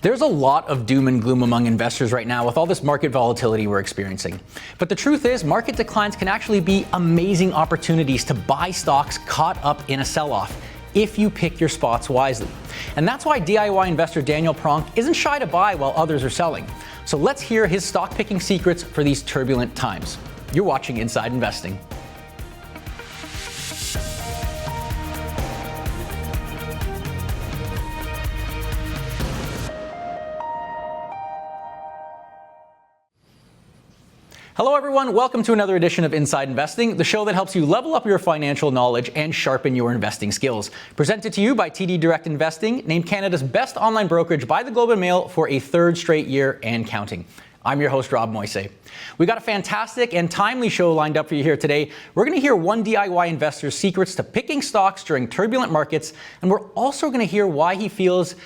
There's a lot of doom and gloom among investors right now with all this market volatility we're experiencing. But the truth is, market declines can actually be amazing opportunities to buy stocks caught up in a sell-off if you pick your spots wisely. And that's why DIY investor Daniel Pronk isn't shy to buy while others are selling. So let's hear his stock picking secrets for these turbulent times. You're watching Inside Investing. Hello everyone, welcome to another edition of Inside Investing, the show that helps you level up your financial knowledge and sharpen your investing skills. Presented to you by TD Direct Investing, named Canada's best online brokerage by the Globe and Mail for a third straight year and counting. I'm your host, Rob Moise. We got a fantastic and timely show lined up for you here today. We're going to hear one DIY investor's secrets to picking stocks during turbulent markets, and we're also going to hear why he feels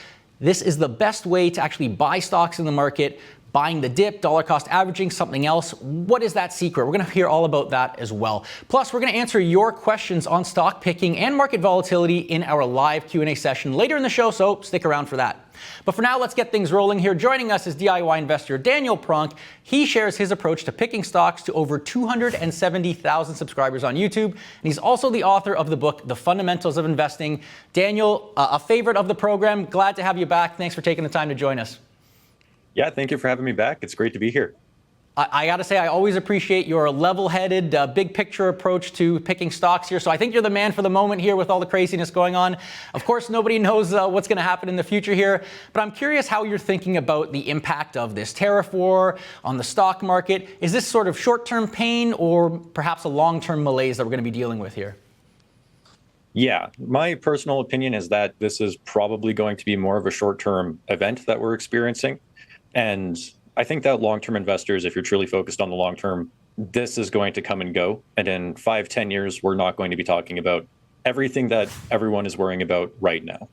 this is the best way to actually buy stocks in the market. Buying the dip, dollar cost averaging, something else. What is that secret? We're going to hear all about that as well. Plus, we're going to answer your questions on stock picking and market volatility in our live Q&A session later in the show, so stick around for that. But for now, let's get things rolling here. Joining us is DIY investor Daniel Pronk. He shares his approach to picking stocks to over 270,000 subscribers on YouTube. And he's also the author of the book, The Fundamentals of Investing. Daniel, a favorite of the program. Glad to have you back. Thanks for taking the time to join us. Yeah, thank you for having me back. It's great to be here. I got to say, I always appreciate your level-headed, big picture approach to picking stocks here. So I think you're the man for the moment here with all the craziness going on. Of course, nobody knows what's going to happen in the future here, but I'm curious how you're thinking about the impact of this tariff war on the stock market. Is this sort of short-term pain or perhaps a long-term malaise that we're going to be dealing with here? Yeah, my personal opinion is that this is probably going to be more of a short-term event that we're experiencing. And I think that long-term investors, if you're truly focused on the long term, this is going to come and go. And in 5-10 years, we're not going to be talking about everything that everyone is worrying about right now.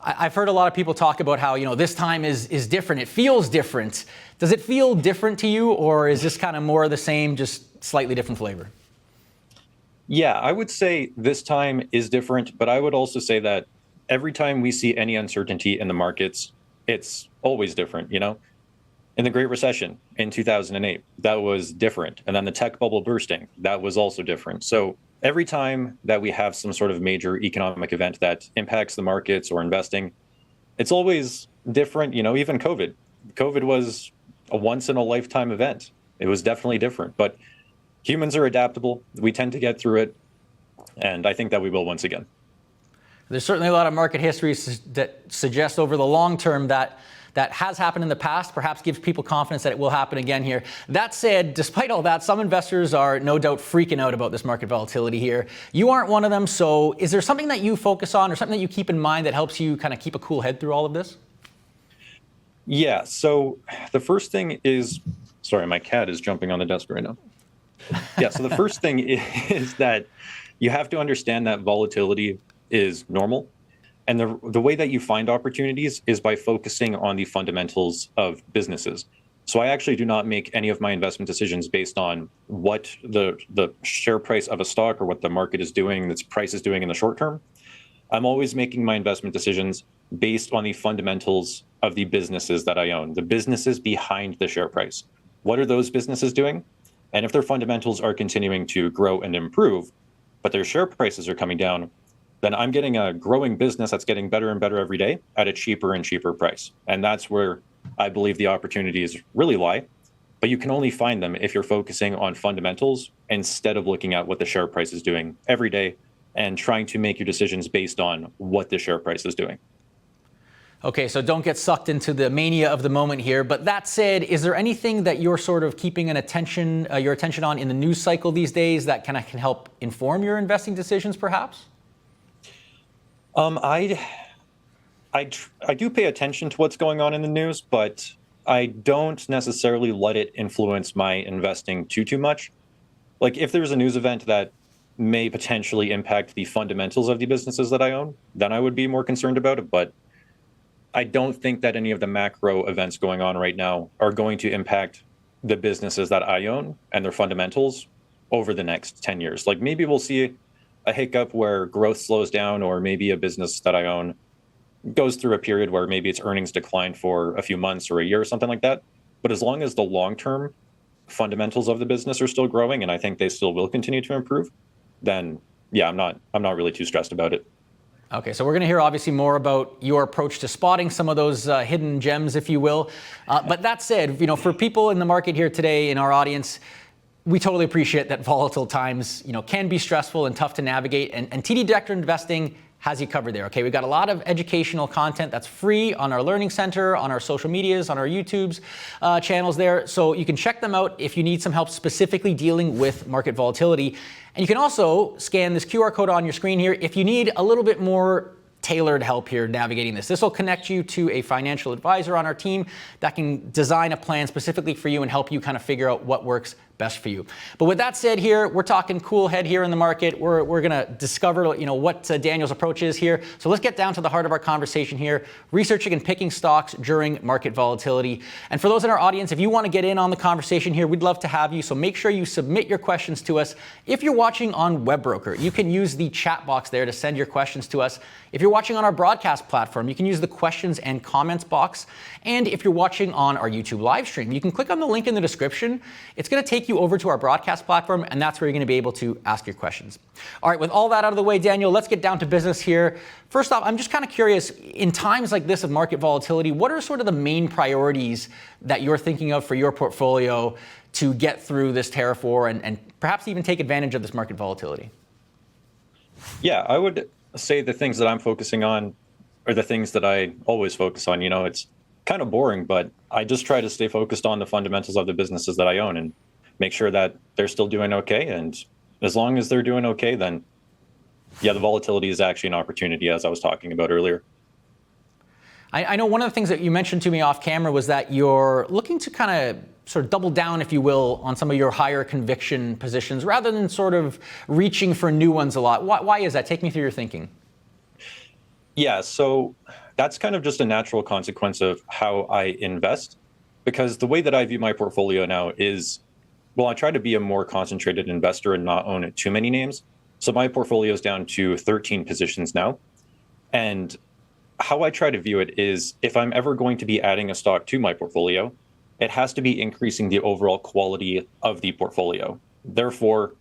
I've heard a lot of people talk about how, this time is different. It feels different. Does it feel different to you, or is this kind of more of the same, just slightly different flavor? Yeah, I would say this time is different, but I would also say that every time we see any uncertainty in the markets, it's always different, In the Great Recession in 2008, that was different. And then the tech bubble bursting, that was also different. So every time that we have some sort of major economic event that impacts the markets or investing, it's always different. Even COVID. COVID was a once-in-a-lifetime event. It was definitely different. But humans are adaptable. We tend to get through it. And I think that we will once again. There's certainly a lot of market history that suggests over the long term that has happened in the past, perhaps gives people confidence that it will happen again here. That said, despite all that, some investors are no doubt freaking out about this market volatility here. You aren't one of them, so is there something that you focus on or something that you keep in mind that helps you kind of keep a cool head through all of this? Yeah, so the first thing is, sorry, my cat is jumping on the desk right now. Yeah, so the first thing is that you have to understand that volatility is normal. And the way that you find opportunities is by focusing on the fundamentals of businesses. So I actually do not make any of my investment decisions based on what the share price of a stock or what the market is doing, its price is doing in the short term. I'm always making my investment decisions based on the fundamentals of the businesses that I own, the businesses behind the share price. What are those businesses doing? And if their fundamentals are continuing to grow and improve, but their share prices are coming down, then I'm getting a growing business that's getting better and better every day at a cheaper and cheaper price. And that's where I believe the opportunities really lie. But you can only find them if you're focusing on fundamentals instead of looking at what the share price is doing every day and trying to make your decisions based on what the share price is doing. Okay, so don't get sucked into the mania of the moment here. But that said, is there anything that you're sort of keeping your attention on in the news cycle these days that kind of can help inform your investing decisions, perhaps? I do pay attention to what's going on in the news, but I don't necessarily let it influence my investing too much. Like if there's a news event that may potentially impact the fundamentals of the businesses that I own, then I would be more concerned about it. But I don't think that any of the macro events going on right now are going to impact the businesses that I own and their fundamentals over the next 10 years. Like maybe we'll see a hiccup where growth slows down, or maybe a business that I own goes through a period where maybe its earnings decline for a few months or a year or something like that. But as long as the long-term fundamentals of the business are still growing, and I think they still will continue to improve, then yeah, I'm not really too stressed about it. Okay, so we're going to hear obviously more about your approach to spotting some of those hidden gems, if you will. But that said, for people in the market here today in our audience, we totally appreciate that volatile times, can be stressful and tough to navigate. And TD Director Investing has you covered there. Okay, we've got a lot of educational content that's free on our Learning Center, on our social medias, on our YouTube's channels there. So you can check them out if you need some help specifically dealing with market volatility. And you can also scan this QR code on your screen here if you need a little bit more tailored help here navigating this. This will connect you to a financial advisor on our team that can design a plan specifically for you and help you kind of figure out what works best for you. But with that said here, we're talking cool head here in the market. We're going to discover, what Daniel's approach is here. So let's get down to the heart of our conversation here, researching and picking stocks during market volatility. And for those in our audience, if you want to get in on the conversation here, we'd love to have you. So make sure you submit your questions to us. If you're watching on Webbroker, you can use the chat box there to send your questions to us. If you're watching on our broadcast platform, you can use the questions and comments box. And if you're watching on our YouTube live stream, you can click on the link in the description. It's going to take you over to our broadcast platform, and that's where you're going to be able to ask your questions. All right, with all that out of the way, Daniel, let's get down to business here. First off, I'm just kind of curious, in times like this of market volatility, what are sort of the main priorities that you're thinking of for your portfolio to get through this tariff war and perhaps even take advantage of this market volatility? Yeah, I would say the things that I'm focusing on are the things that I always focus on. It's kind of boring, but I just try to stay focused on the fundamentals of the businesses that I own and make sure that they're still doing okay. And as long as they're doing okay, then yeah, the volatility is actually an opportunity, as I was talking about earlier. I know one of the things that you mentioned to me off camera was that you're looking to kind of sort of double down, if you will, on some of your higher conviction positions rather than sort of reaching for new ones a lot. Why is that? Take me through your thinking. Yeah, so that's kind of just a natural consequence of how I invest, because the way that I view my portfolio now is, well, I try to be a more concentrated investor and not own too many names. So my portfolio is down to 13 positions now. And how I try to view it is, if I'm ever going to be adding a stock to my portfolio, it has to be increasing the overall quality of the portfolio. Therefore,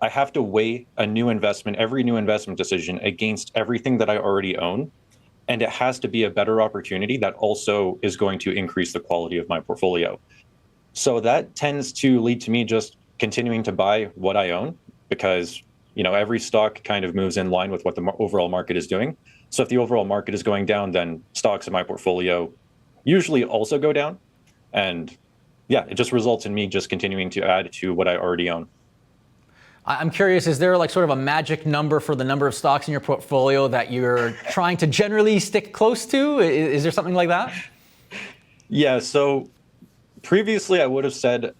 I have to weigh every new investment decision against everything that I already own. And it has to be a better opportunity that also is going to increase the quality of my portfolio. So that tends to lead to me just continuing to buy what I own, because every stock kind of moves in line with what the overall market is doing. So if the overall market is going down, then stocks in my portfolio usually also go down. And yeah, it just results in me just continuing to add to what I already own. I'm curious, is there like sort of a magic number for the number of stocks in your portfolio that you're trying to generally stick close to? Is there something like that? Yeah, so previously I would have said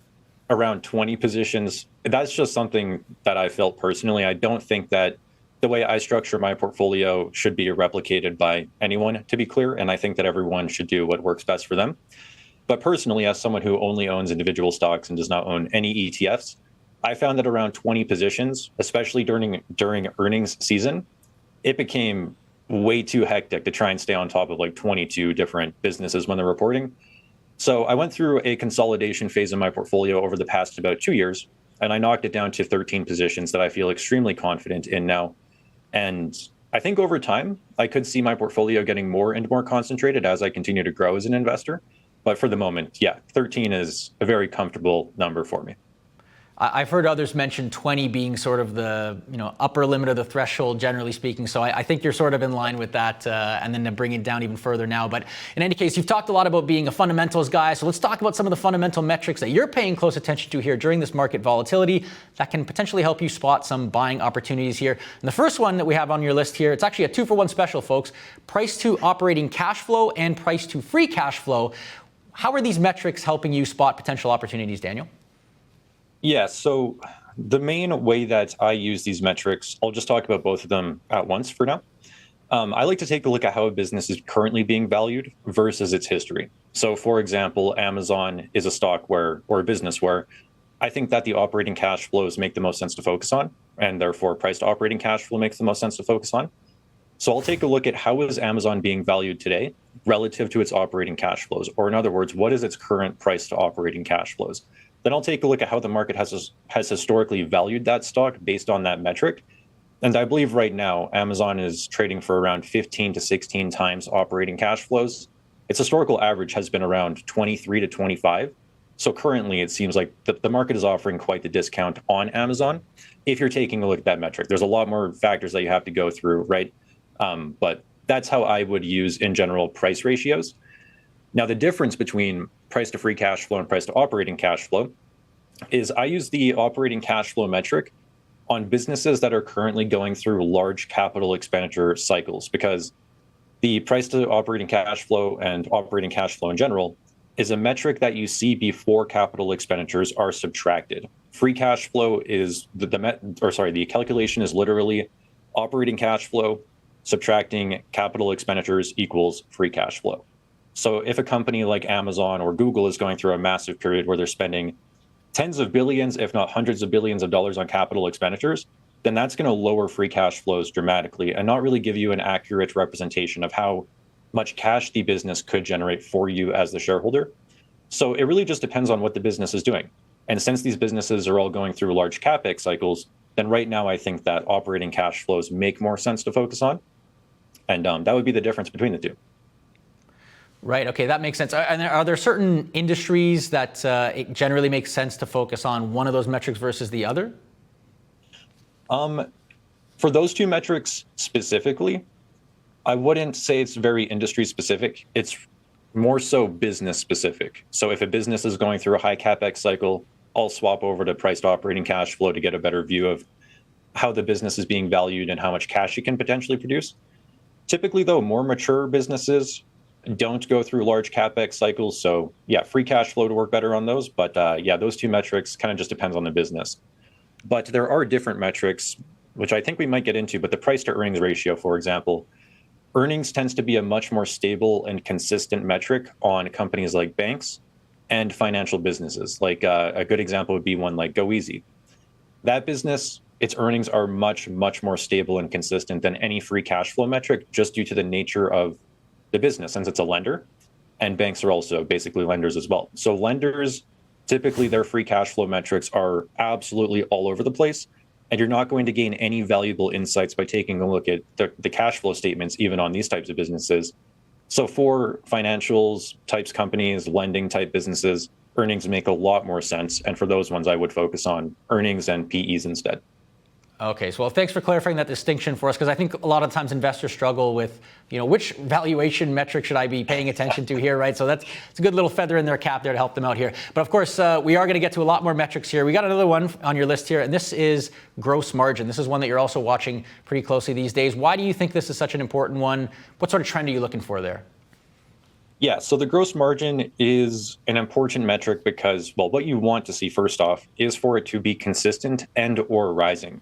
around 20 positions. That's just something that I felt personally. I don't think that the way I structure my portfolio should be replicated by anyone, to be clear. And I think that everyone should do what works best for them. But personally, as someone who only owns individual stocks and does not own any ETFs, I found that around 20 positions, especially during earnings season, it became way too hectic to try and stay on top of like 22 different businesses when they're reporting. So I went through a consolidation phase in my portfolio over the past about 2 years, and I knocked it down to 13 positions that I feel extremely confident in now. And I think over time, I could see my portfolio getting more and more concentrated as I continue to grow as an investor. But for the moment, yeah, 13 is a very comfortable number for me. I've heard others mention 20 being sort of the upper limit of the threshold, generally speaking. So I think you're sort of in line with that, and then to bring it down even further now. But in any case, you've talked a lot about being a fundamentals guy. So let's talk about some of the fundamental metrics that you're paying close attention to here during this market volatility that can potentially help you spot some buying opportunities here. And the first one that we have on your list here, it's actually a 2-for-1 special, folks. Price to operating cash flow and price to free cash flow. How are these metrics helping you spot potential opportunities, Daniel? Yeah, so the main way that I use these metrics, I'll just talk about both of them at once for now. I like to take a look at how a business is currently being valued versus its history. So for example, Amazon is a stock or a business where I think that the operating cash flows make the most sense to focus on, and therefore price to operating cash flow makes the most sense to focus on. So I'll take a look at how is Amazon being valued today relative to its operating cash flows, or in other words, what is its current price to operating cash flows? Then I'll take a look at how the market has historically valued that stock based on that metric. And I believe right now, Amazon is trading for around 15 to 16 times operating cash flows. Its historical average has been around 23 to 25. So currently, it seems like the market is offering quite the discount on Amazon if you're taking a look at that metric. There's a lot more factors that you have to go through, right? But that's how I would use, in general, price ratios. Now, the difference between price to free cash flow and price to operating cash flow is I use the operating cash flow metric on businesses that are currently going through large capital expenditure cycles, because the price to operating cash flow and operating cash flow in general is a metric that you see before capital expenditures are subtracted. Free cash flow is the calculation is literally operating cash flow subtracting capital expenditures equals free cash flow. So if a company like Amazon or Google is going through a massive period where they're spending tens of billions, if not hundreds of billions of dollars on capital expenditures, then that's going to lower free cash flows dramatically and not really give you an accurate representation of how much cash the business could generate for you as the shareholder. So it really just depends on what the business is doing. And since these businesses are all going through large CapEx cycles, then right now I think that operating cash flows make more sense to focus on. And that would be the difference between the two. Right. Okay, that makes sense. And are there certain industries that it generally makes sense to focus on one of those metrics versus the other? For those two metrics specifically, I wouldn't say it's very industry specific. It's more so business specific. So if a business is going through a high CapEx cycle, I'll swap over to price to operating cash flow to get a better view of how the business is being valued and how much cash it can potentially produce. Typically, though, more mature businesses don't go through large CapEx cycles. So yeah, free cash flow to work better on those. But yeah, those two metrics kind of just depends on the business. But there are different metrics, which I think we might get into, but the price to earnings ratio, for example, earnings tends to be a much more stable and consistent metric on companies like banks and financial businesses. Like a good example would be one like GoEasy. That business, its earnings are much, much more stable and consistent than any free cash flow metric, just due to the nature of the business, since it's a lender, and banks are also basically lenders as well. So lenders, typically their free cash flow metrics are absolutely all over the place, and you're not going to gain any valuable insights by taking a look at the cash flow statements, even on these types of businesses. So for financials types companies, lending type businesses, earnings make a lot more sense. And for those ones, I would focus on earnings and PEs instead. Okay, so well, thanks for clarifying that distinction for us, because I think a lot of times investors struggle with, which valuation metric should I be paying attention to here, right? So it's a good little feather in their cap there to help them out here. But of course, we are going to get to a lot more metrics here. We got another one on your list here, and this is gross margin. This is one that you're also watching pretty closely these days. Why do you think this is such an important one? What sort of trend are you looking for there? Yeah, so the gross margin is an important metric because, well, what you want to see first off is for it to be consistent and or rising.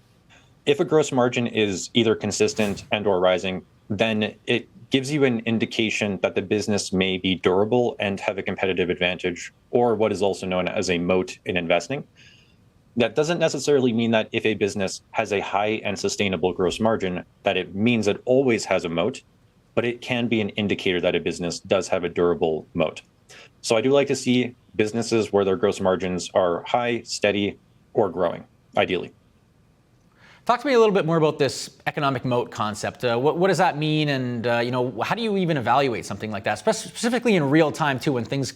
If a gross margin is either consistent and or rising, then it gives you an indication that the business may be durable and have a competitive advantage, or what is also known as a moat in investing. That doesn't necessarily mean that if a business has a high and sustainable gross margin, that it means it always has a moat, but it can be an indicator that a business does have a durable moat. So I do like to see businesses where their gross margins are high, steady, or growing, ideally. Talk to me a little bit more about this economic moat concept. What does that mean, and how do you even evaluate something like that, specifically in real time too, when things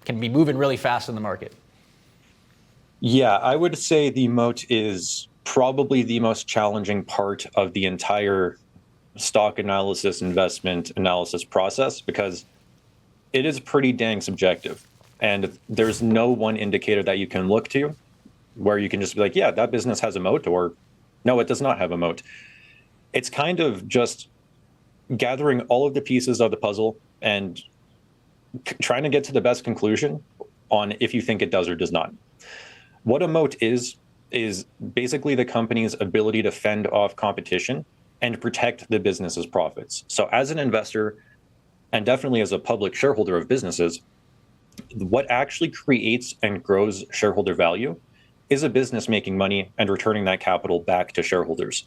can be moving really fast in the market? Yeah, I would say the moat is probably the most challenging part of the entire stock analysis, investment analysis process, because it is pretty dang subjective, and there's no one indicator that you can look to where you can just be like, yeah, that business has a moat, or no, it does not have a moat. It's kind of just gathering all of the pieces of the puzzle and trying to get to the best conclusion on if you think it does or does not. What a moat is basically the company's ability to fend off competition and protect the business's profits. So as an investor, and definitely as a public shareholder of businesses, what actually creates and grows shareholder value is a business making money and returning that capital back to shareholders.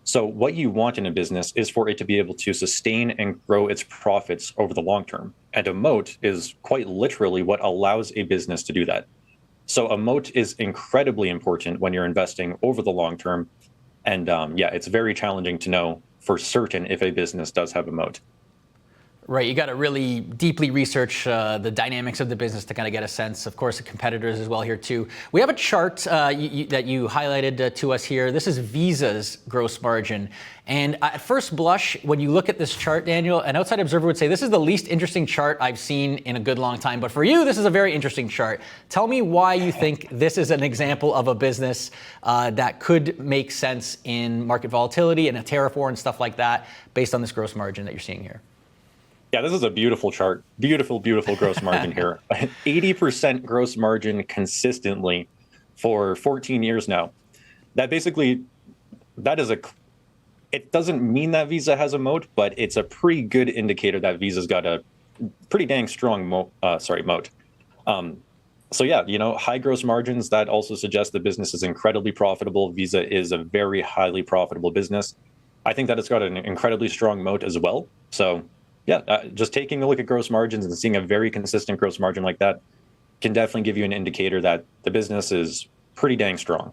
So what you want in a business is for it to be able to sustain and grow its profits over the long term. And a moat is quite literally what allows a business to do that. So a moat is incredibly important when you're investing over the long term. And yeah, it's very challenging to know for certain if a business does have a moat. Right, you got to really deeply research the dynamics of the business to kind of get a sense. Of course, the competitors as well here too. We have a chart that you highlighted to us here. This is Visa's gross margin. And at first blush, when you look at this chart, Daniel, an outside observer would say this is the least interesting chart I've seen in a good long time. But for you, this is a very interesting chart. Tell me why you think this is an example of a business that could make sense in market volatility and a tariff war and stuff like that based on this gross margin that you're seeing here. Yeah, this is a beautiful chart. Beautiful, beautiful gross margin here. 80% gross margin consistently for 14 years now. That basically, it doesn't mean that Visa has a moat, but it's a pretty good indicator that Visa's got a pretty dang strong moat. So yeah, high gross margins, that also suggests the business is incredibly profitable. Visa is a very highly profitable business. I think that it's got an incredibly strong moat as well. So yeah, just taking a look at gross margins and seeing a very consistent gross margin like that can definitely give you an indicator that the business is pretty dang strong.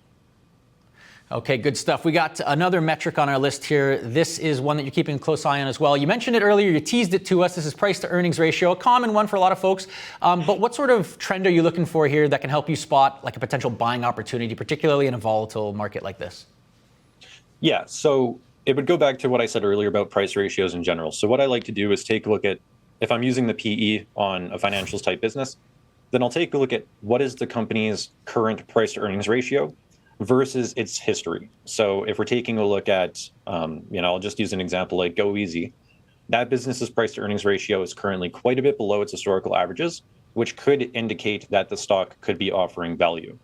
Okay, good stuff. We got another metric on our list here. This is one that you're keeping a close eye on as well. You mentioned it earlier, you teased it to us. This is price to earnings ratio, a common one for a lot of folks. But what sort of trend are you looking for here that can help you spot like a potential buying opportunity, particularly in a volatile market like this? Yeah, so it would go back to what I said earlier about price ratios in general. So what I like to do is take a look at, if I'm using the PE on a financials type business, then I'll take a look at what is the company's current price to earnings ratio versus its history. So if we're taking a look at, I'll just use an example like GoEasy. That business's price to earnings ratio is currently quite a bit below its historical averages, which could indicate that the stock could be offering value.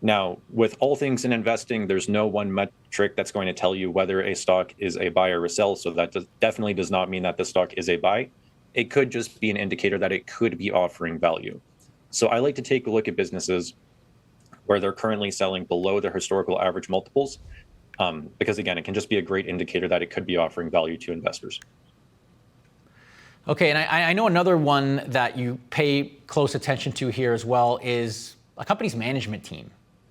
Now, with all things in investing, there's no one metric that's going to tell you whether a stock is a buy or a sell. So that definitely does not mean that the stock is a buy. It could just be an indicator that it could be offering value. So I like to take a look at businesses where they're currently selling below their historical average multiples, because again, it can just be a great indicator that it could be offering value to investors. Okay, and I know another one that you pay close attention to here as well is a company's management team.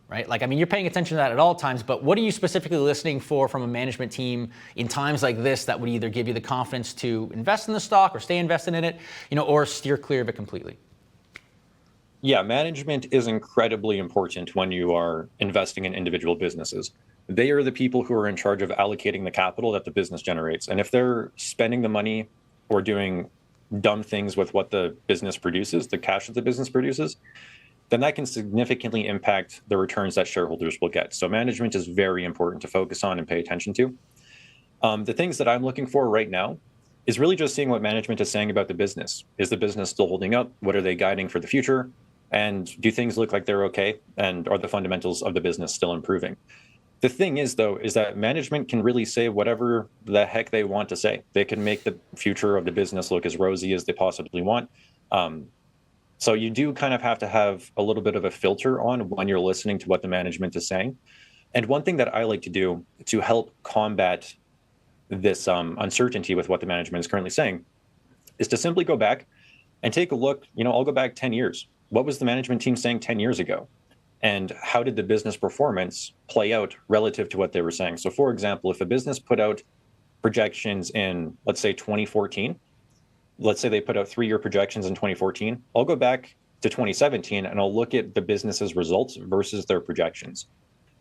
Right? Like, I mean, you're paying attention to that at all times, but what are you specifically listening for from a management team in times like this that would either give you the confidence to invest in the stock or stay invested in it, or steer clear of it completely? Yeah, management is incredibly important when you are investing in individual businesses. They are the people who are in charge of allocating the capital that the business generates. And if they're spending the money or doing dumb things with what the business produces, the cash that the business produces, then that can significantly impact the returns that shareholders will get. So management is very important to focus on and pay attention to. The things that I'm looking for right now is really just seeing what management is saying about the business. Is the business still holding up? What are they guiding for the future? And do things look like they're okay? And are the fundamentals of the business still improving? The thing is, though, is that management can really say whatever the heck they want to say. They can make the future of the business look as rosy as they possibly want. So you do kind of have to have a little bit of a filter on when you're listening to what the management is saying. And one thing that I like to do to help combat this uncertainty with what the management is currently saying is to simply go back and take a look. I'll go back 10 years. What was the management team saying 10 years ago? And how did the business performance play out relative to what they were saying? So for example, if a business put out projections in, let's say 2014, let's say they put out 3-year projections in 2014, I'll go back to 2017 and I'll look at the business's results versus their projections.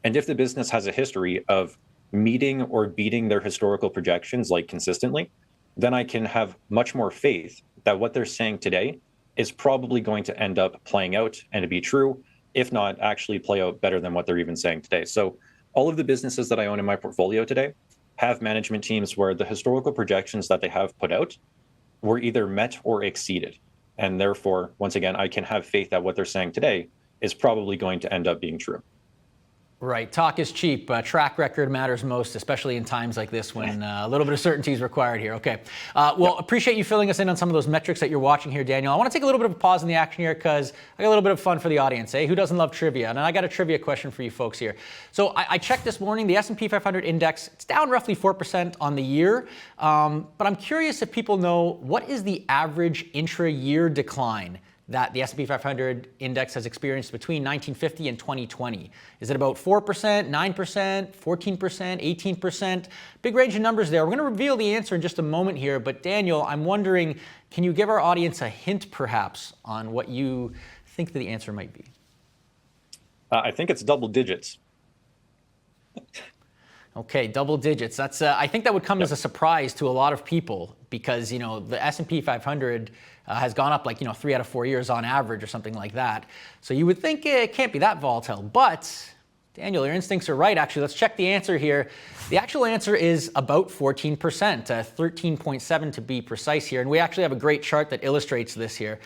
And if the business has a history of meeting or beating their historical projections like consistently, then I can have much more faith that what they're saying today is probably going to end up playing out and to be true, if not actually play out better than what they're even saying today. So all of the businesses that I own in my portfolio today have management teams where the historical projections that they have put out were either met or exceeded. And therefore, once again, I can have faith that what they're saying today is probably going to end up being true. Right. Talk is cheap. Track record matters most, especially in times like this when a little bit of certainty is required here. Okay. Appreciate you filling us in on some of those metrics that you're watching here, Daniel. I want to take a little bit of a pause in the action here because I got a little bit of fun for the audience. Who doesn't love trivia? And I got a trivia question for you folks here. So I checked this morning. The S&P 500 index, it's down roughly 4% on the year. But I'm curious if people know what is the average intra-year decline that the S&P 500 index has experienced between 1950 and 2020. Is it about 4%, 9%, 14%, 18%? Big range of numbers there. We're going to reveal the answer in just a moment here, but Daniel, I'm wondering, can you give our audience a hint perhaps on what you think that the answer might be? I think it's double digits. Okay, double digits. That's I think that would come as a surprise to a lot of people because the S&P 500 has gone up 3 out of 4 years on average or something like that. So you would think it can't be that volatile. But Daniel, your instincts are right. Actually, let's check the answer here. The actual answer is about 14%, 13.7 to be precise here. And we actually have a great chart that illustrates this here.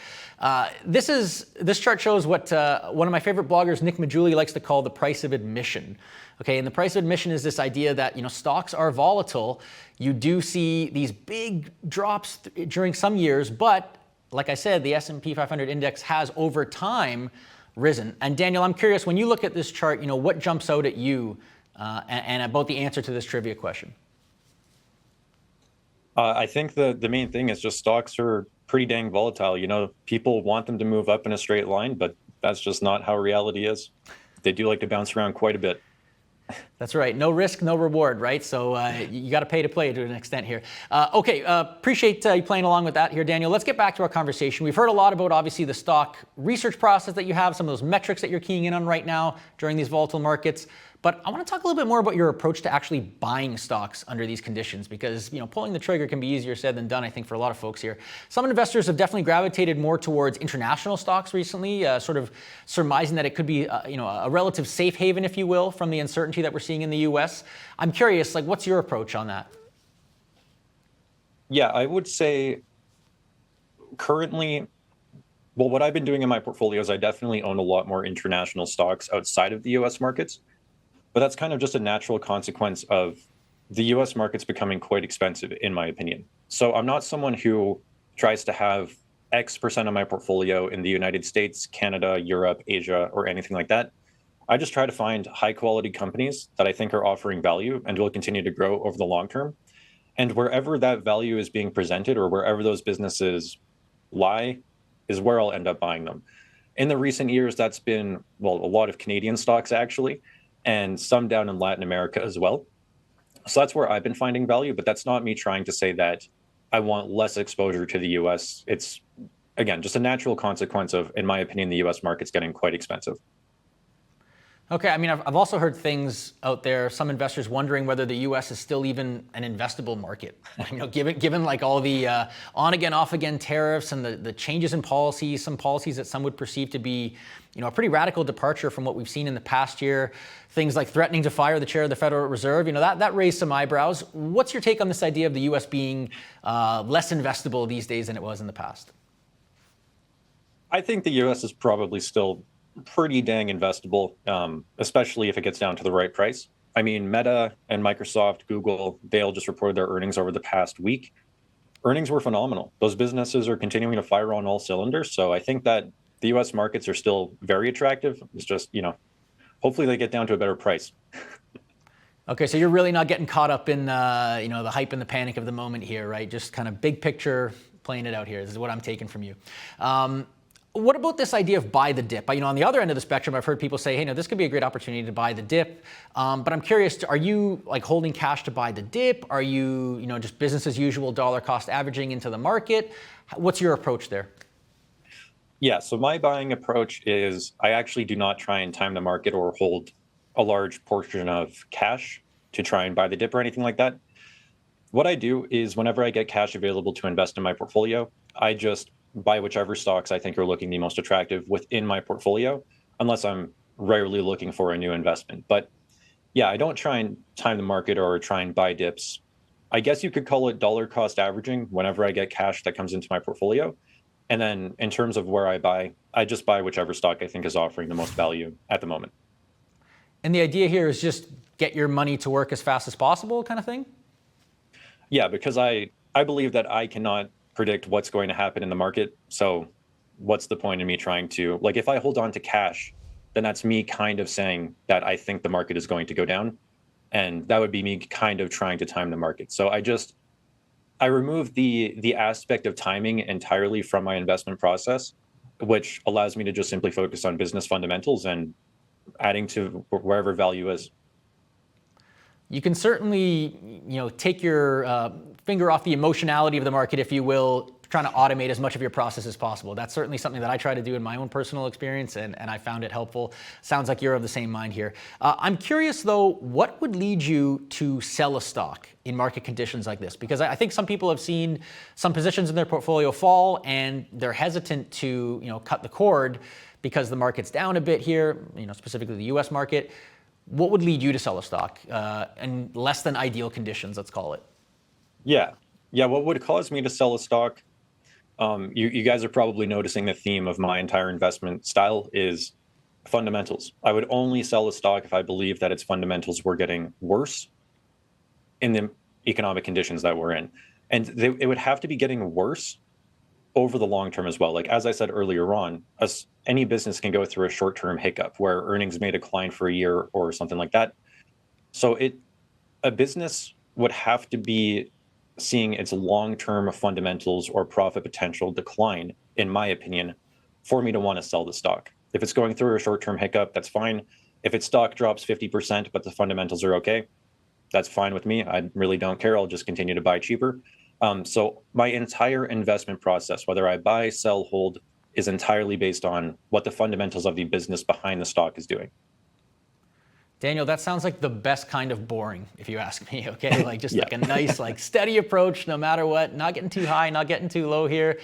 This chart shows what one of my favorite bloggers, Nick Majuli, likes to call the price of admission. Okay, and the price of admission is this idea that stocks are volatile. You do see these big drops during some years, but like I said, the S&P 500 index has over time risen. And Daniel, I'm curious, when you look at this chart, what jumps out at you and about the answer to this trivia question? I think the main thing is just stocks are pretty dang volatile. People want them to move up in a straight line, but that's just not how reality is. They do like to bounce around quite a bit. That's right. No risk, no reward, right? So you got to pay to play to an extent here. Appreciate you playing along with that here, Daniel. Let's get back to our conversation. We've heard a lot about, obviously, the stock research process that you have, some of those metrics that you're keying in on right now during these volatile markets. But I want to talk a little bit more about your approach to actually buying stocks under these conditions because, pulling the trigger can be easier said than done, I think, for a lot of folks here. Some investors have definitely gravitated more towards international stocks recently, sort of surmising that it could be, a relative safe haven, if you will, from the uncertainty that we're seeing in the U.S. I'm curious, what's your approach on that? Yeah, I would say currently, what I've been doing in my portfolio is I definitely own a lot more international stocks outside of the U.S. markets. But that's kind of just a natural consequence of the US markets becoming quite expensive, in my opinion. So I'm not someone who tries to have X% of my portfolio in the United States, Canada, Europe, Asia, or anything like that. I just try to find high quality companies that I think are offering value and will continue to grow over the long term. And wherever that value is being presented or wherever those businesses lie is where I'll end up buying them. In the recent years, that's been, a lot of Canadian stocks actually, and some down in Latin America as well. So that's where I've been finding value, but that's not me trying to say that I want less exposure to the US. It's, again, just a natural consequence of, in my opinion, the US market's getting quite expensive. Okay, I mean, I've also heard things out there, some investors wondering whether the U.S. is still even an investable market. Given all the on again, off again tariffs and the changes in policies, some policies that some would perceive to be, a pretty radical departure from what we've seen in the past year. Things like threatening to fire the chair of the Federal Reserve, that raised some eyebrows. What's your take on this idea of the U.S. being less investable these days than it was in the past? I think the U.S. is probably still pretty dang investable, especially if it gets down to the right price. I mean, Meta and Microsoft, Google, they all just reported their earnings over the past week. Earnings were phenomenal. Those businesses are continuing to fire on all cylinders. So I think that the U.S. markets are still very attractive. It's just, hopefully they get down to a better price. Okay, so you're really not getting caught up in, the hype and the panic of the moment here, right? Just kind of big picture, playing it out here. This is what I'm taking from you. What about this idea of buy the dip? On the other end of the spectrum, I've heard people say, hey, no, this could be a great opportunity to buy the dip. But I'm curious, are you holding cash to buy the dip? Are you, just business as usual, dollar cost averaging into the market? What's your approach there? Yeah, so my buying approach is I actually do not try and time the market or hold a large portion of cash to try and buy the dip or anything like that. What I do is whenever I get cash available to invest in my portfolio, I just buy whichever stocks I think are looking the most attractive within my portfolio, unless I'm rarely looking for a new investment. But yeah, I don't try and time the market or try and buy dips. I guess you could call it dollar cost averaging whenever I get cash that comes into my portfolio. And then in terms of where I buy, I just buy whichever stock I think is offering the most value at the moment. And the idea here is just get your money to work as fast as possible kind of thing? Yeah, because I believe that I cannot predict what's going to happen in the market. So what's the point in me trying to, like, if I hold on to cash, then that's me kind of saying that I think the market is going to go down. And that would be me kind of trying to time the market. So I remove the aspect of timing entirely from my investment process, which allows me to just simply focus on business fundamentals and adding to wherever value is. You can certainly, take your finger off the emotionality of the market, if you will, trying to automate as much of your process as possible. That's certainly something that I try to do in my own personal experience, and I found it helpful. Sounds like you're of the same mind here. I'm curious, though, what would lead you to sell a stock in market conditions like this? Because I think some people have seen some positions in their portfolio fall, and they're hesitant to, cut the cord because the market's down a bit here, specifically the U.S. market. What would lead you to sell a stock in less than ideal conditions, let's call it? Yeah. What would cause me to sell a stock? You guys are probably noticing the theme of my entire investment style is fundamentals. I would only sell a stock if I believe that its fundamentals were getting worse in the economic conditions that we're in. And it would have to be getting worse over the long term as well. Like, as I said earlier on, any business can go through a short-term hiccup where earnings may decline for a year or something like that. So a business would have to be seeing its long-term fundamentals or profit potential decline, in my opinion, for me to want to sell the stock. If it's going through a short-term hiccup, that's fine. If its stock drops 50%, but the fundamentals are okay, that's fine with me. I really don't care. I'll just continue to buy cheaper. So my entire investment process, whether I buy, sell, hold, is entirely based on what the fundamentals of the business behind the stock is doing. Daniel, that sounds like the best kind of boring, if you ask me, okay? Like just Yeah. like a nice, like steady approach no matter what, not getting too high, not getting too low here.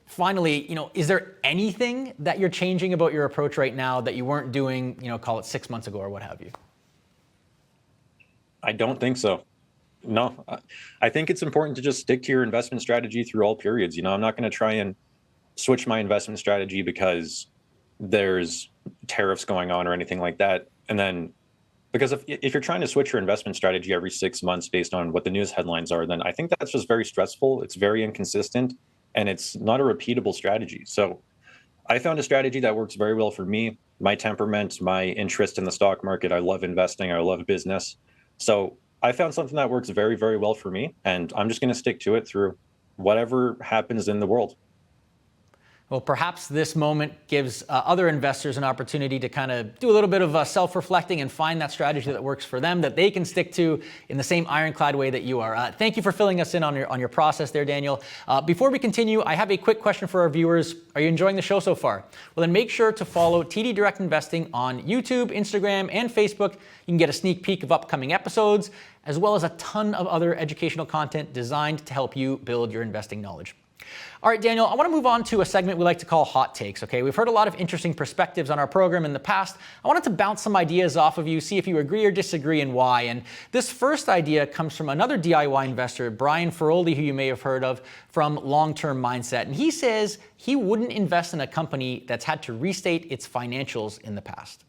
Finally, is there anything that you're changing about your approach right now that you weren't doing, call it 6 months ago or what have you? I don't think so. No, I think it's important to just stick to your investment strategy through all periods. I'm not going to try and switch my investment strategy because there's tariffs going on or anything like that. And then, because if you're trying to switch your investment strategy every 6 months based on what the news headlines are, then I think that's just very stressful. It's very inconsistent, and it's not a repeatable strategy. So I found a strategy that works very well for me, my temperament, my interest in the stock market. I love investing. I love business. So I found something that works very, very well for me, and I'm just going to stick to it through whatever happens in the world. Well, perhaps this moment gives other investors an opportunity to kind of do a little bit of self-reflecting and find that strategy that works for them, that they can stick to in the same ironclad way that you are. Thank you for filling us in on your process there, Daniel. Before we continue, I have a quick question for our viewers. Are you enjoying the show so far? Well, then make sure to follow TD Direct Investing on YouTube, Instagram, and Facebook. You can get a sneak peek of upcoming episodes, as well as a ton of other educational content designed to help you build your investing knowledge. All right, Daniel, I want to move on to a segment we like to call Hot Takes, okay? We've heard a lot of interesting perspectives on our program in the past. I wanted to bounce some ideas off of you, see if you agree or disagree and why. And this first idea comes from another DIY investor, Brian Feroldi, who you may have heard of from Long-Term Mindset. And he says he wouldn't invest in a company that's had to restate its financials in the past.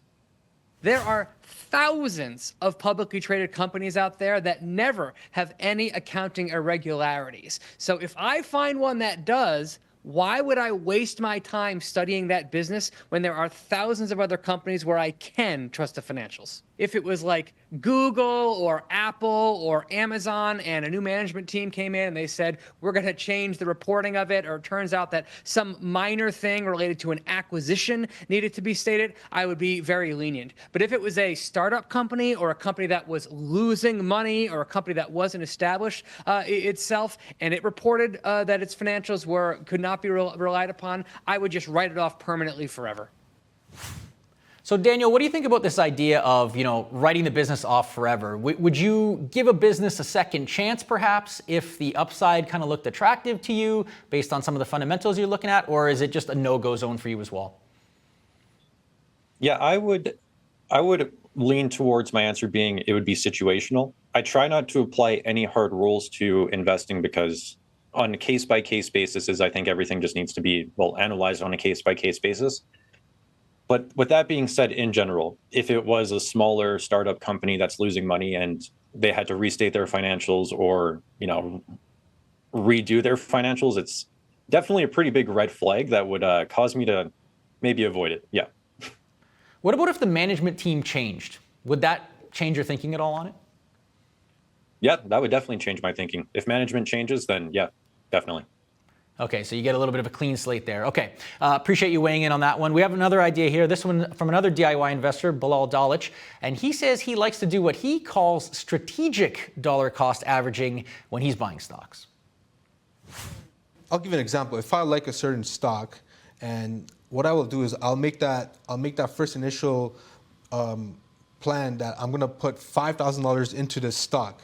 There are thousands of publicly traded companies out there that never have any accounting irregularities. So if I find one that does, why would I waste my time studying that business when there are thousands of other companies where I can trust the financials? If it was like Google or Apple or Amazon and a new management team came in and they said, we're going to change the reporting of it, or it turns out that some minor thing related to an acquisition needed to be stated, I would be very lenient. But if it was a startup company or a company that was losing money or a company that wasn't established itself and it reported that its financials could not be relied upon, I would just write it off permanently forever. So Daniel, what do you think about this idea of, writing the business off forever? Would you give a business a second chance, perhaps, if the upside kind of looked attractive to you based on some of the fundamentals you're looking at, or is it just a no-go zone for you as well? Yeah, I would lean towards my answer being it would be situational. I try not to apply any hard rules to investing because on a case-by-case basis, I think everything just needs to be, analyzed on a case-by-case basis. But with that being said, in general, if it was a smaller startup company that's losing money and they had to restate their financials or, redo their financials, it's definitely a pretty big red flag that would cause me to maybe avoid it. Yeah. What about if the management team changed? Would that change your thinking at all on it? Yeah, that would definitely change my thinking. If management changes, then yeah, definitely. Okay, so you get a little bit of a clean slate there. Okay, appreciate you weighing in on that one. We have another idea here. This one from another DIY investor, Bilal Dalich, and he says he likes to do what he calls strategic dollar cost averaging when he's buying stocks. I'll give you an example. If I like a certain stock, and what I will do is I'll make that first initial plan that I'm going to put $5,000 into this stock.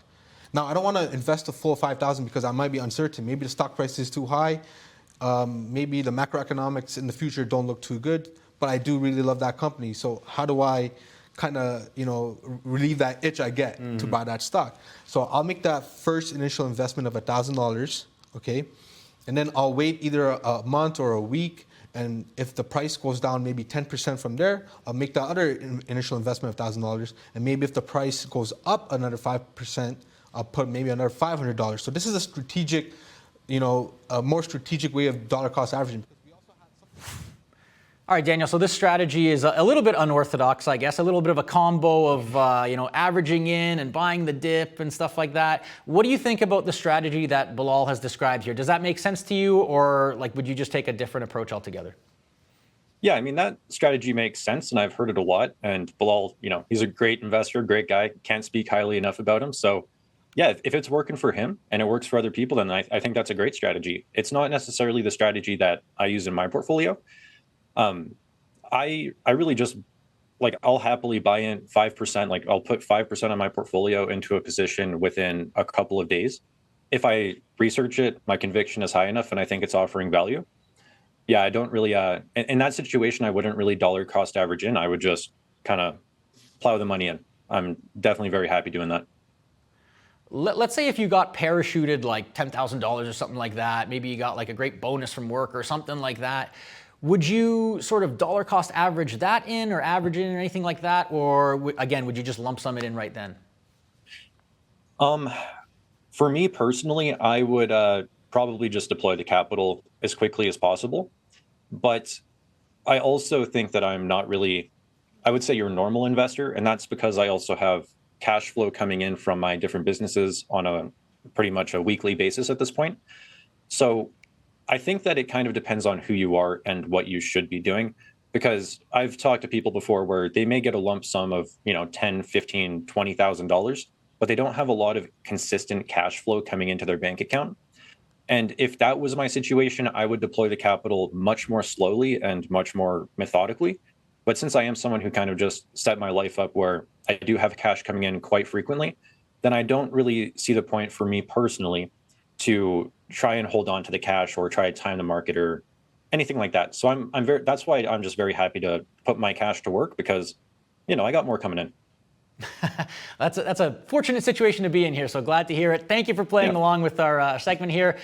Now, I don't want to invest the full $5,000 because I might be uncertain. Maybe the stock price is too high. Maybe the macroeconomics in the future don't look too good, but I do really love that company. So how do I kind of, relieve that itch I get to buy that stock? So I'll make that first initial investment of $1,000, okay? And then I'll wait either a month or a week. And if the price goes down maybe 10% from there, I'll make that other initial investment of $1,000. And maybe if the price goes up another 5%, I'll put maybe another $500. So this is a strategic, a more strategic way of dollar cost averaging. All right, Daniel, so this strategy is a little bit unorthodox, I guess, a little bit of a combo of, averaging in and buying the dip and stuff like that. What do you think about the strategy that Bilal has described here? Does that make sense to you, or would you just take a different approach altogether? Yeah, I mean, that strategy makes sense, and I've heard it a lot. And Bilal, he's a great investor, great guy. Can't speak highly enough about him. So yeah, if it's working for him and it works for other people, then I think that's a great strategy. It's not necessarily the strategy that I use in my portfolio. I really just I'll happily buy in 5%. I'll put 5% of my portfolio into a position within a couple of days. If I research it, my conviction is high enough and I think it's offering value. Yeah, I don't really, in that situation, I wouldn't really dollar cost average in. I would just kind of plow the money in. I'm definitely very happy doing that. Let's say if you got parachuted $10,000 or something like that, maybe you got a great bonus from work or something like that. Would you sort of dollar cost average that in or average in or anything like that? Or again, would you just lump sum it in right then? For me personally, I would probably just deploy the capital as quickly as possible. But I also think that I'm not really, I would say you're a normal investor. And that's because I also have cash flow coming in from my different businesses on a pretty much a weekly basis at this point. So I think that it kind of depends on who you are and what you should be doing, because I've talked to people before where they may get a lump sum of, $10, $15, $20,000, but they don't have a lot of consistent cash flow coming into their bank account. And if that was my situation, I would deploy the capital much more slowly and much more methodically. But since I am someone who kind of just set my life up where I do have cash coming in quite frequently, then I don't really see the point for me personally to try and hold on to the cash or try to time the market or anything like that. So that's why I'm just very happy to put my cash to work, because, I got more coming in. That's a fortunate situation to be in here. So glad to hear it. Thank you for playing along with our segment here.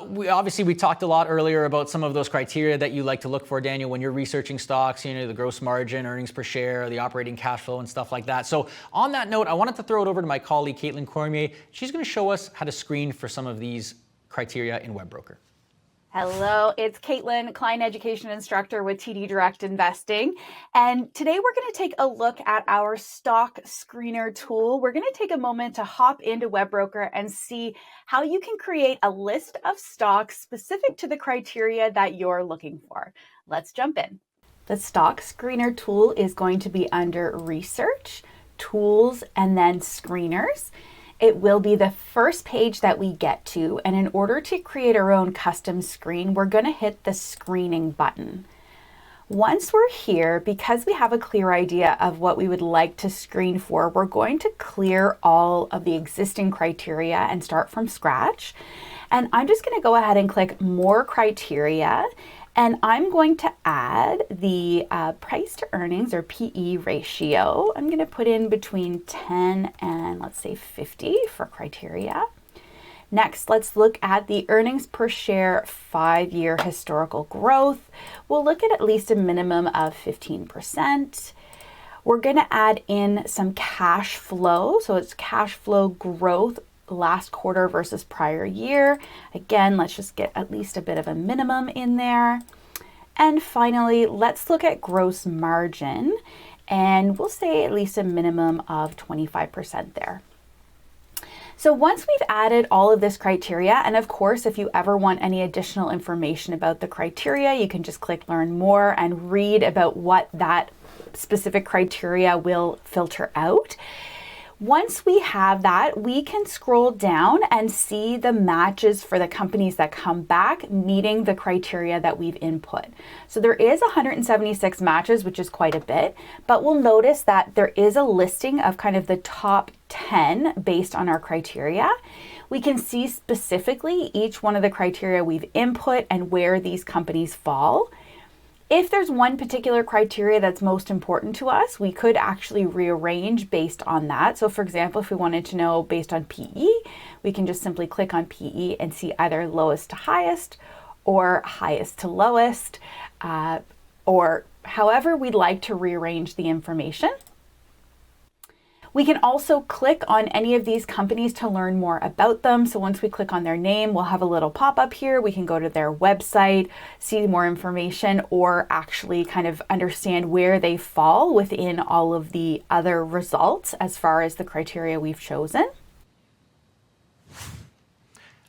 We talked a lot earlier about some of those criteria that you like to look for, Daniel, when you're researching stocks, the gross margin, earnings per share, the operating cash flow and stuff like that. So on that note, I wanted to throw it over to my colleague, Caitlin Cormier. She's going to show us how to screen for some of these criteria in WebBroker. Hello, it's Caitlin, client education instructor with TD Direct Investing. And today we're going to take a look at our stock screener tool. We're going to take a moment to hop into WebBroker and see how you can create a list of stocks specific to the criteria that you're looking for. Let's jump in. The stock screener tool is going to be under Research, Tools, and then Screeners. It will be the first page that we get to, and in order to create our own custom screen, we're going to hit the screening button. Once we're here, because we have a clear idea of what we would like to screen for, we're going to clear all of the existing criteria and start from scratch. And I'm just going to go ahead and click More Criteria, and I'm going to add the price to earnings, or PE ratio. I'm going to put in between 10 and let's say 50 for criteria. Next, let's look at the earnings per share 5-year historical growth. We'll look at least a minimum of 15%. We're going to add in some cash flow. So it's cash flow growth last quarter versus prior year. Again, let's just get at least a bit of a minimum in there. And finally, let's look at gross margin, and we'll say at least a minimum of 25% there. So once we've added all of this criteria, and of course, if you ever want any additional information about the criteria, you can just click learn more and read about what that specific criteria will filter out. Once we have that, we can scroll down and see the matches for the companies that come back meeting the criteria that we've input. So there is 176 matches, which is quite a bit, but we'll notice that there is a listing of kind of the top 10 based on our criteria. We can see specifically each one of the criteria we've input and where these companies fall. If there's one particular criteria that's most important to us, we could actually rearrange based on that. So for example, if we wanted to know based on PE, we can just simply click on PE and see either lowest to highest or highest to lowest, or however we'd like to rearrange the information. We can also click on any of these companies to learn more about them. So once we click on their name, we'll have a little pop-up here. We can go to their website, see more information, or actually kind of understand where they fall within all of the other results as far as the criteria we've chosen.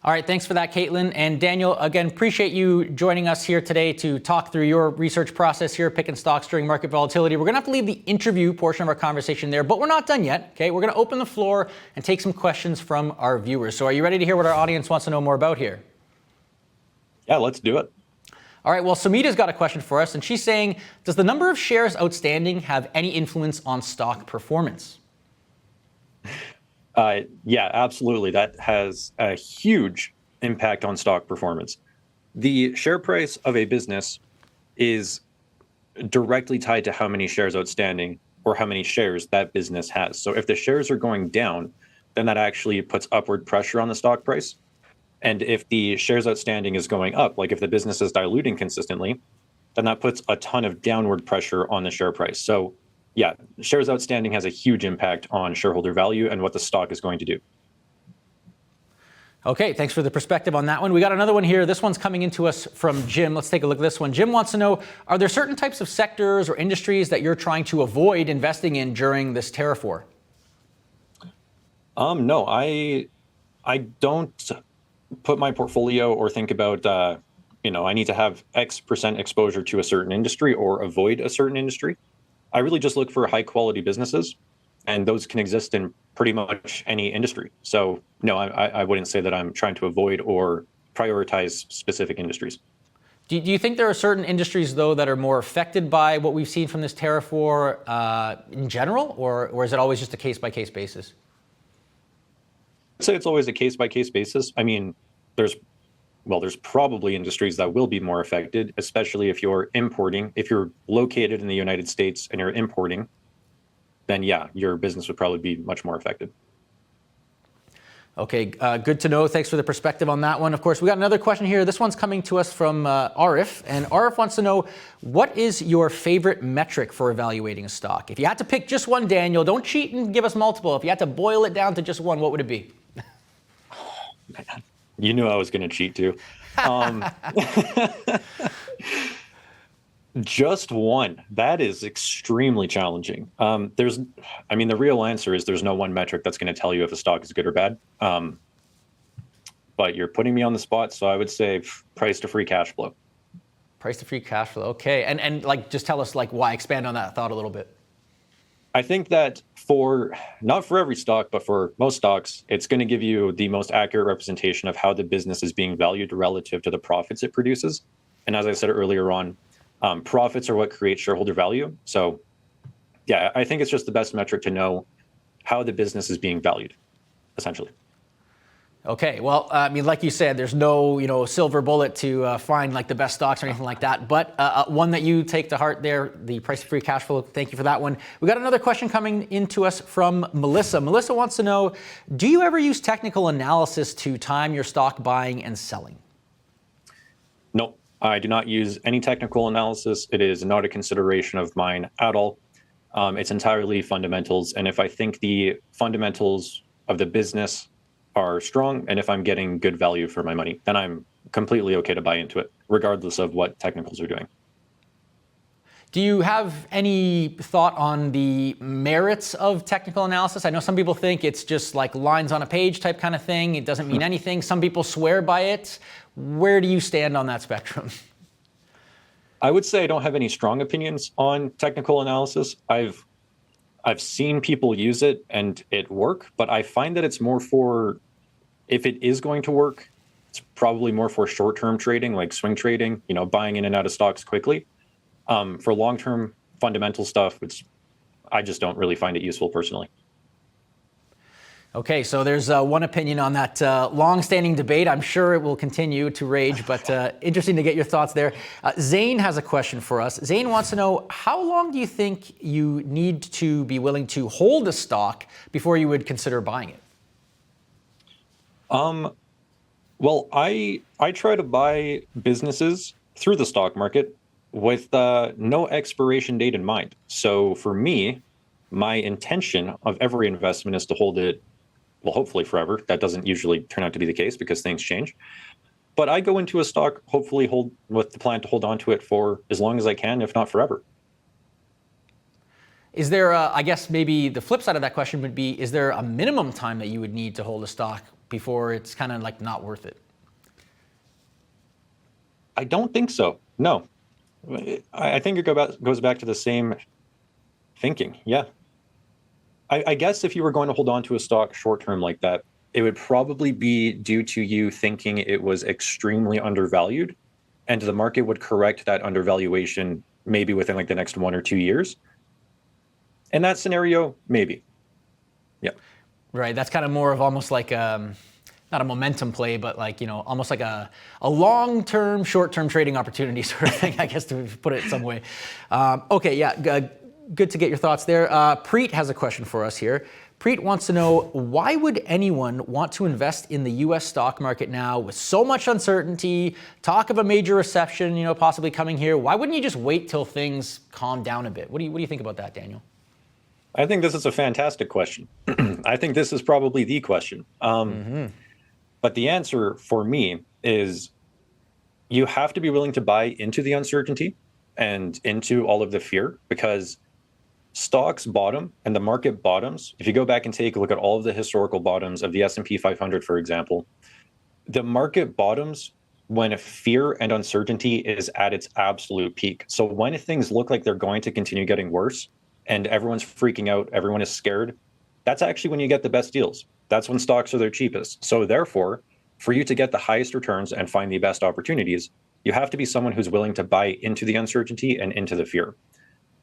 All right, thanks for that, Caitlin. And Daniel, again, appreciate you joining us here today to talk through your research process here, picking stocks during market volatility. We're gonna have to leave the interview portion of our conversation there, but we're not done yet, okay? We're gonna open the floor and take some questions from our viewers. So are you ready to hear what our audience wants to know more about here? Yeah, let's do it. All right, well, Sumita's got a question for us, and she's saying, does the number of shares outstanding have any influence on stock performance? Yeah, absolutely. That has a huge impact on stock performance. The share price of a business is directly tied to how many shares outstanding or how many shares that business has. So if the shares are going down, then that actually puts upward pressure on the stock price. And if the shares outstanding is going up, like if the business is diluting consistently, then that puts a ton of downward pressure on the share price. So yeah, shares outstanding has a huge impact on shareholder value and what the stock is going to do. Okay, thanks for the perspective on that one. We got another one here. This one's coming into us from Jim. Let's take a look at this one. Jim wants to know, are there certain types of sectors or industries that you're trying to avoid investing in during this tariff war? No, I don't put my portfolio or think about, I need to have X% exposure to a certain industry or avoid a certain industry. I really just look for high quality businesses, and those can exist in pretty much any industry. So no, I wouldn't say that I'm trying to avoid or prioritize specific industries. Do you think there are certain industries, though, that are more affected by what we've seen from this tariff war in general, or is it always just a case-by-case basis? I'd say it's always a case-by-case basis. I mean, there's probably industries that will be more affected, especially if you're importing. If you're located in the United States and you're importing, then yeah, your business would probably be much more affected. Okay, good to know. Thanks for the perspective on that one. Of course, we got another question here. This one's coming to us from Arif, and Arif wants to know, what is your favorite metric for evaluating a stock? If you had to pick just one, Daniel, don't cheat and give us multiple. If you had to boil it down to just one, what would it be? Man, you knew I was going to cheat too. Just one. That is extremely challenging. The real answer is there's no one metric that's going to tell you if a stock is good or bad. But you're putting me on the spot, so I would say price to free cash flow. Price to free cash flow. Okay, and just tell us why. Expand on that thought a little bit. I think that not for every stock, but for most stocks, it's going to give you the most accurate representation of how the business is being valued relative to the profits it produces. And as I said earlier on, profits are what create shareholder value. So yeah, I think it's just the best metric to know how the business is being valued, essentially. Okay, well, I mean, like you said, there's no, silver bullet to find like the best stocks or anything like that. But one that you take to heart there, the price of free cash flow. Thank you for that one. We got another question coming into us from Melissa. Melissa wants to know, do you ever use technical analysis to time your stock buying and selling? No, I do not use any technical analysis. It is not a consideration of mine at all. It's entirely fundamentals. And if I think the fundamentals of the business are strong, and if I'm getting good value for my money, then I'm completely okay to buy into it, regardless of what technicals are doing. Do you have any thought on the merits of technical analysis? I know some people think it's just like lines on a page type kind of thing. It doesn't mean anything. Some people swear by it. Where do you stand on that spectrum? I would say I don't have any strong opinions on technical analysis. I've seen people use it and it work, but I find that it's more for, if it is going to work, it's probably more for short-term trading, like swing trading, buying in and out of stocks quickly. For long-term fundamental stuff, I just don't really find it useful personally. Okay, so there's one opinion on that long-standing debate. I'm sure it will continue to rage, but interesting to get your thoughts there. Zane has a question for us. Zane wants to know, how long do you think you need to be willing to hold a stock before you would consider buying it? Well, I try to buy businesses through the stock market with no expiration date in mind. So for me, my intention of every investment is to hold it, well, hopefully forever. That doesn't usually turn out to be the case because things change. But I go into a stock, hopefully hold with the plan to hold on to it for as long as I can, if not forever. Is there, I guess maybe the flip side of that question would be, is there a minimum time that you would need to hold a stock before it's kind of like not worth it? I don't think so. No. I think it goes back to the same thinking. Yeah. I guess if you were going to hold on to a stock short term like that, it would probably be due to you thinking it was extremely undervalued, and the market would correct that undervaluation maybe within like the next 1 or 2 years. In that scenario, maybe. Yeah. Right. That's kind of more of almost like not a momentum play, but like, almost like a long-term, short-term trading opportunity sort of thing, I guess, to put it some way. Okay, yeah, good to get your thoughts there. Preet has a question for us here. Preet wants to know, why would anyone want to invest in the U.S. stock market now with so much uncertainty, talk of a major recession, possibly coming here? Why wouldn't you just wait till things calm down a bit? What do you think about that, Daniel? I think this is a fantastic question. I think this is probably the question. But the answer for me is you have to be willing to buy into the uncertainty and into all of the fear, because stocks bottom and the market bottoms. If you go back and take a look at all of the historical bottoms of the S&P 500, for example, the market bottoms when fear and uncertainty is at its absolute peak. So when things look like they're going to continue getting worse and everyone's freaking out, everyone is scared, that's actually when you get the best deals. That's when stocks are their cheapest. So therefore, for you to get the highest returns and find the best opportunities, you have to be someone who's willing to buy into the uncertainty and into the fear.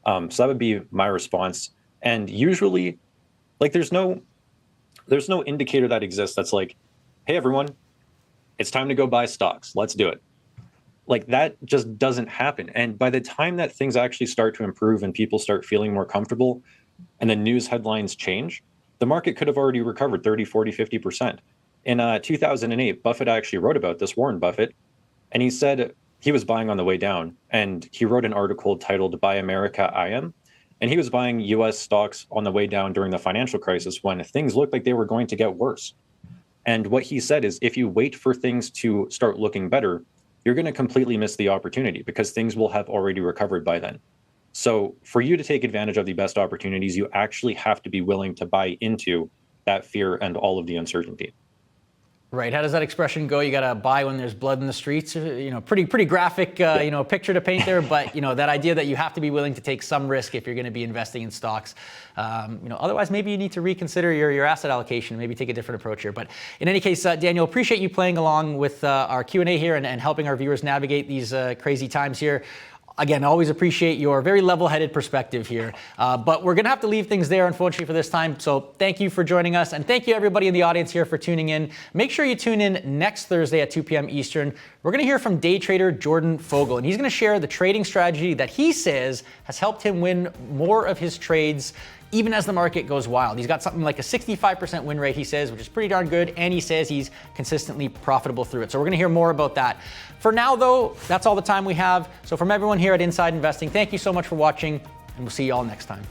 So that would be my response. And usually, like, there's no indicator that exists that's like, hey, everyone, it's time to go buy stocks. Let's do it. Like, that just doesn't happen. And by the time that things actually start to improve and people start feeling more comfortable and the news headlines change, the market could have already recovered 30, 40, 50%. In 2008, Buffett actually wrote about this, Warren Buffett, and he said he was buying on the way down. And he wrote an article titled Buy America, I Am. And he was buying US stocks on the way down during the financial crisis when things looked like they were going to get worse. And what he said is, if you wait for things to start looking better, you're going to completely miss the opportunity because things will have already recovered by then. So for you to take advantage of the best opportunities, you actually have to be willing to buy into that fear and all of the uncertainty. Right. How does that expression go? You got to buy when there's blood in the streets. Pretty graphic, picture to paint there. But that idea that you have to be willing to take some risk if you're going to be investing in stocks. Otherwise, maybe you need to reconsider your asset allocation and maybe take a different approach here. But in any case, Daniel, appreciate you playing along with our Q&A here and helping our viewers navigate these crazy times here. Again, I always appreciate your very level-headed perspective here. But we're going to have to leave things there, unfortunately, for this time. So thank you for joining us. And thank you, everybody in the audience here, for tuning in. Make sure you tune in next Thursday at 2 p.m. Eastern. We're going to hear from day trader Jordan Fogel, and he's going to share the trading strategy that he says has helped him win more of his trades even as the market goes wild. He's got something like a 65% win rate, he says, which is pretty darn good, and he says he's consistently profitable through it. So we're going to hear more about that. For now, though, that's all the time we have. So from everyone here at Inside Investing, thank you so much for watching, and we'll see you all next time.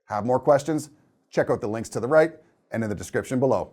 Have more questions? Check out the links to the right and in the description below.